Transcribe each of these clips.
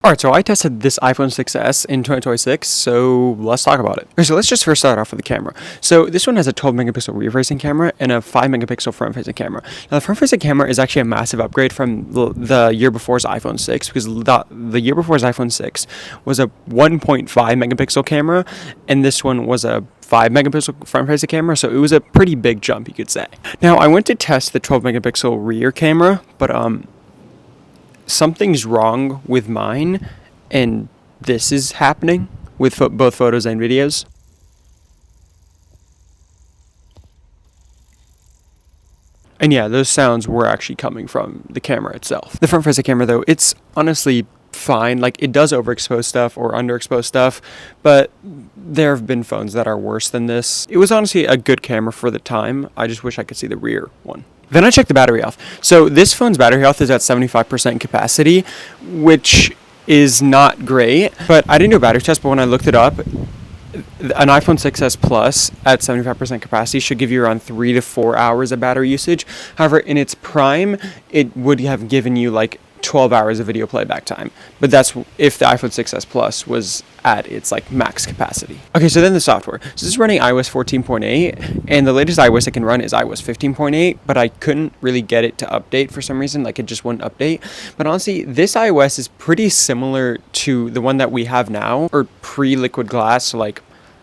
Alright, so I tested this iPhone 6s in 2026, so let's talk about it. Okay, so let's just first start off with the camera. So this one has a 12 megapixel rear-facing camera and a 5 megapixel front-facing camera. Now the front-facing camera is actually a massive upgrade from the year before's iPhone 6, because the year before's iPhone 6 was a 1.5 megapixel camera, and this one was a 5 megapixel front-facing camera, so it was a pretty big jump, you could say. Now I went to test the 12 megapixel rear camera, but something's wrong with mine, and this is happening with both photos and videos. And yeah, those sounds were actually coming from the camera itself. The front-facing camera, though, it's honestly fine. Like, it does overexpose stuff or underexpose stuff, but there have been phones that are worse than this. It was honestly a good camera for the time. I just wish I could see the rear one. Then I checked the battery health. So this phone's battery health is at 75% capacity, which is not great. But I didn't do a battery test, but when I looked it up, an iPhone 6s Plus at 75% capacity should give you around 3 to 4 hours of battery usage. However, in its prime, it would have given you like 12 hours of video playback time. But that's if the iPhone 6s Plus was at its like max capacity. Okay, so then the software. So this is running iOS 14.8, and the latest iOS it can run is iOS 15.8, but I couldn't really get it to update for some reason. Like, it just wouldn't update. But honestly, this iOS is pretty similar to the one that we have now, or pre-Liquid Glass, so like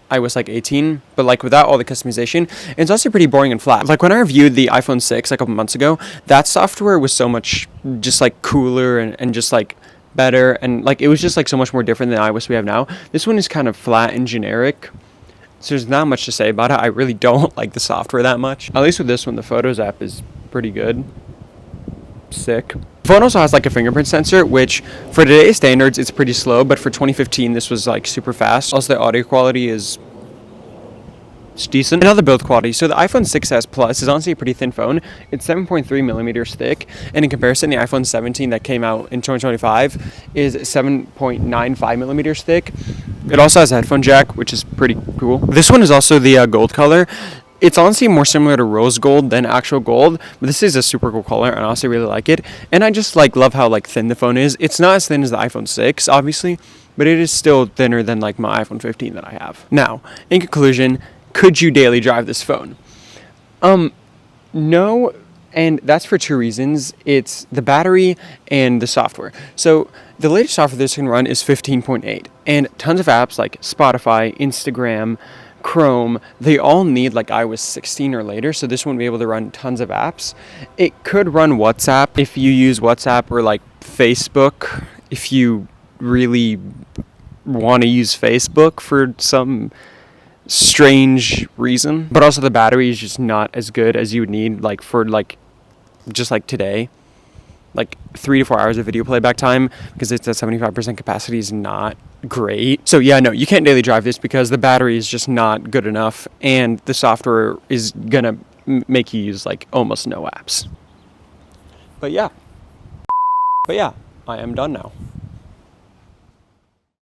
iOS like 18, but like without all the customization. It's also pretty boring and flat. Like when I reviewed the iPhone 6 a couple months ago, that software was so much just like cooler and just like better, and like it was just like so much more different than iOS we have now. This one is kind of flat and generic, so there's not much to say about it. I really don't like the software that much. At least with this one, the Photos app is pretty good. Sick. The phone also has like a fingerprint sensor, which for today's standards it's pretty slow, but for 2015 this was like super fast. Also, the audio quality is decent. Another build quality. So the iPhone 6s Plus is honestly a pretty thin phone. It's 7.3 millimeters thick, and in comparison, the iPhone 17 that came out in 2025 is 7.95 millimeters thick. It also has a headphone jack, which is pretty cool. This one is also the gold color. It's honestly more similar to rose gold than actual gold, but this is a super cool color, and I honestly really like it. And I just like love how like thin the phone is. It's not as thin as the iPhone 6, obviously, but it is still thinner than like my iPhone 15 that I have. Now, in conclusion, could you daily drive this phone? No, and that's for two reasons. It's the battery and the software. So the latest software this can run is 15.8, and tons of apps like Spotify, Instagram, Chrome, they all need like iOS 16 or later, so this won't be able to run tons of apps. It could run WhatsApp if you use WhatsApp, or like Facebook if you really want to use Facebook for some strange reason. But also the battery is just not as good as you would need like for like just like today. Like 3 to 4 hours of video playback time, because it's at 75% capacity, is not great. So yeah, no, you can't daily drive this because the battery is just not good enough, and the software is gonna make you use like almost no apps. But yeah, I am done now.